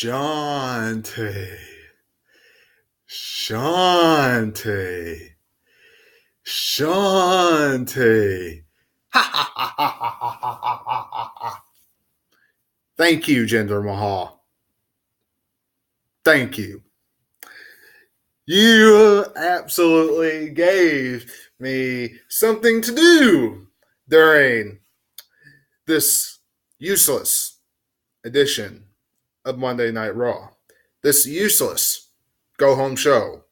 Shante. Shante. Shante. Ha ha ha ha ha ha ha ha ha. Thank you, Jinder Mahal. Thank you. You absolutely gave me something to do during this useless edition of Monday Night Raw. This useless go-home show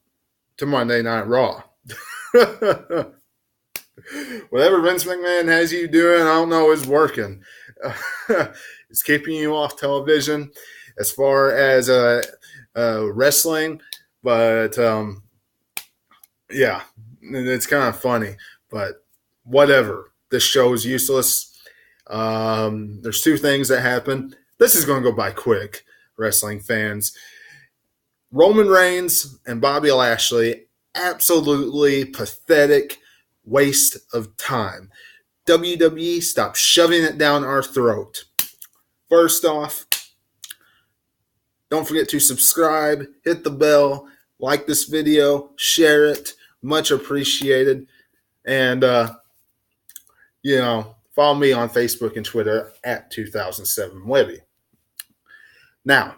to Monday Night Raw. Whatever Vince McMahon has you doing, I don't know, is working. It's keeping you off television as far as wrestling. But, yeah, it's kind of funny. But whatever. This show is useless. There's two things that happen. This is going to go by quick, wrestling fans. Roman Reigns and Bobby Lashley, absolutely pathetic waste of time. WWE, stop shoving it down our throat. First off, don't forget to subscribe, hit the bell, like this video, share it. Much appreciated. And, follow me on Facebook and Twitter at 2007Webby. Now,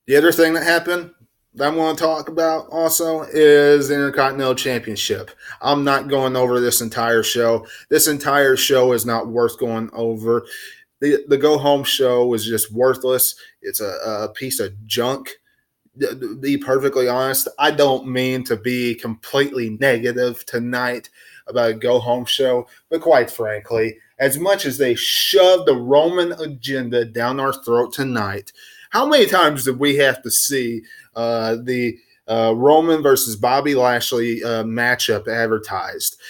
the other thing that happened that I want to talk about also is the Intercontinental Championship. I'm not going over this entire show. This entire show is not worth going over. The go-home show was just worthless. It's a piece of junk. To be perfectly honest, I don't mean to be completely negative tonight about a go-home show, but quite frankly, as much as they shoved the Roman agenda down our throat tonight, how many times did we have to see the Roman versus Bobby Lashley matchup advertised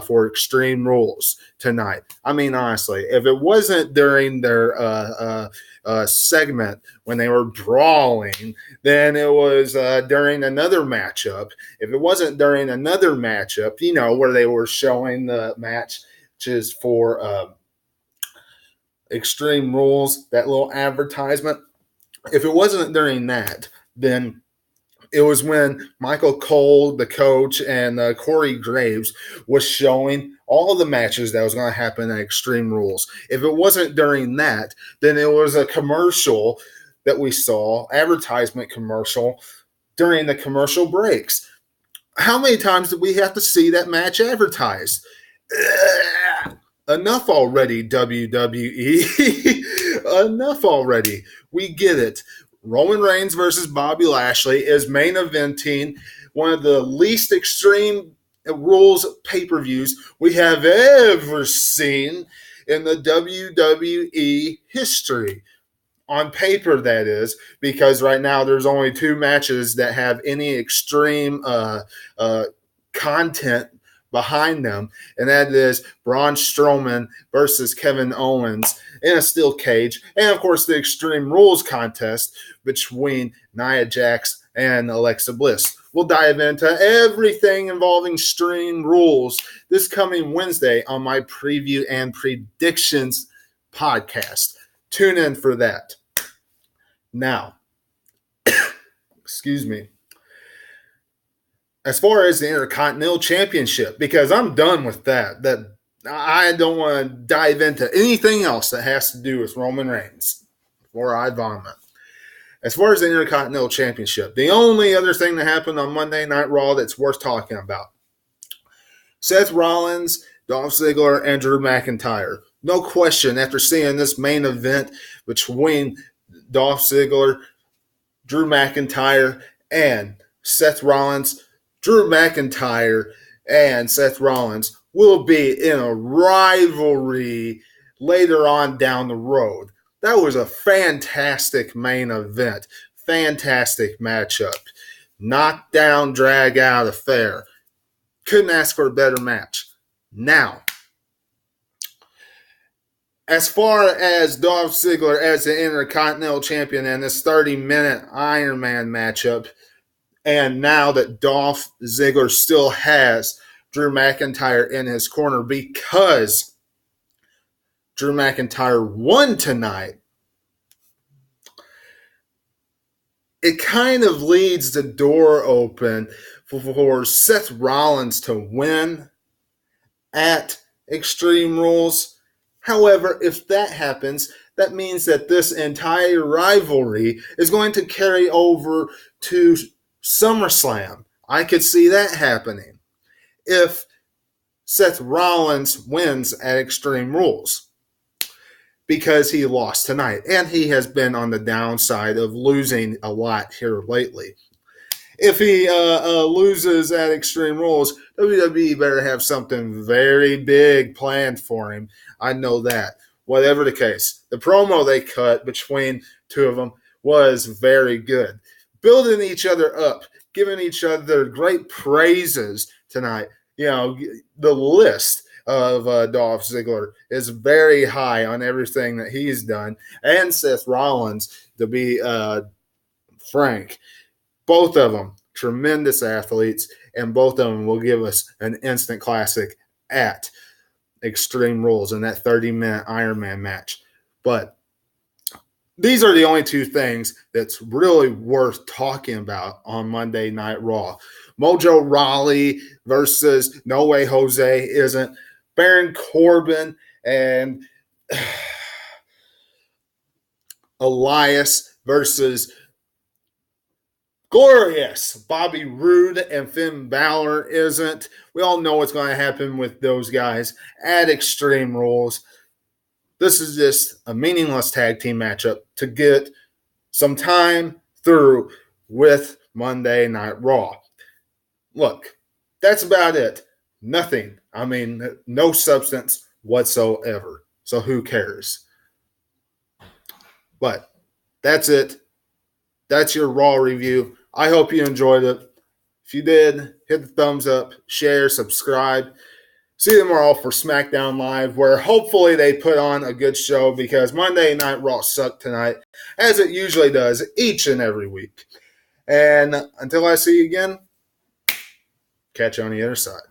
for Extreme Rules tonight? I mean, honestly, if it wasn't during their segment when they were brawling, then it was during another matchup. If it wasn't during another matchup, where they were showing the matches for Extreme Rules, that little advertisement. If it wasn't during that, then it was when Michael Cole, the coach, and Corey Graves was showing all of the matches that was going to happen at Extreme Rules. If it wasn't during that, then it was a commercial that we saw, advertisement commercial, during the commercial breaks. How many times did we have to see that match advertised? Enough already, WWE. Enough already. We get it. Roman Reigns versus Bobby Lashley is main eventing one of the least Extreme Rules pay-per-views we have ever seen in the WWE history. On paper, that is, because right now there's only two matches that have any extreme content behind them, and that is Braun Strowman versus Kevin Owens in a steel cage, and of course the Extreme Rules contest between Nia Jax and Alexa Bliss. We'll dive into everything involving Extreme Rules this coming Wednesday on my preview and predictions podcast. Tune in for that. Now, excuse me. As far as the Intercontinental Championship, because I'm done with that I don't want to dive into anything else that has to do with Roman Reigns before I vomit. As far as the Intercontinental Championship, the only other thing that happened on Monday Night Raw that's worth talking about: Seth Rollins, Dolph Ziggler, and Drew McIntyre. No question, after seeing this main event between Dolph Ziggler, Drew McIntyre, and Seth Rollins, Drew McIntyre and Seth Rollins will be in a rivalry later on down the road. That was a fantastic main event. Fantastic matchup. Knockdown, drag out affair. Couldn't ask for a better match. Now, as far as Dolph Ziggler as the Intercontinental Champion in this 30-minute Iron Man matchup, and now that Dolph Ziggler still has Drew McIntyre in his corner because Drew McIntyre won tonight it kind of leaves the door open for Seth Rollins to win at Extreme Rules. However, if that happens, that means that this entire rivalry is going to carry over to SummerSlam. I could see that happening if Seth Rollins wins at Extreme Rules, because he lost tonight, and he has been on the downside of losing a lot here lately. If he loses at Extreme Rules, WWE better have something very big planned for him. I know that. Whatever the case, the promo they cut between two of them was very good. Building each other up, giving each other great praises tonight. You know, the list of Dolph Ziggler is very high on everything that he's done. And Seth Rollins, to be frank. Both of them, tremendous athletes, and both of them will give us an instant classic at Extreme Rules in that 30-minute Iron Man match. But these are the only two things that's really worth talking about on Monday Night Raw. Mojo Rawley versus No Way Jose isn't. Baron Corbin and Elias versus Glorious Bobby Roode and Finn Balor isn't. We all know what's going to happen with those guys at Extreme Rules. This is just a meaningless tag team matchup to get some time through with Monday Night Raw. Look, that's about it. Nothing. I mean, no substance whatsoever. So who cares? But that's it. That's your Raw review. I hope you enjoyed it. If you did, hit the thumbs up, share, subscribe. See you tomorrow for SmackDown Live, where hopefully they put on a good show, because Monday Night Raw sucked tonight, as it usually does each and every week. And until I see you again, catch you on the other side.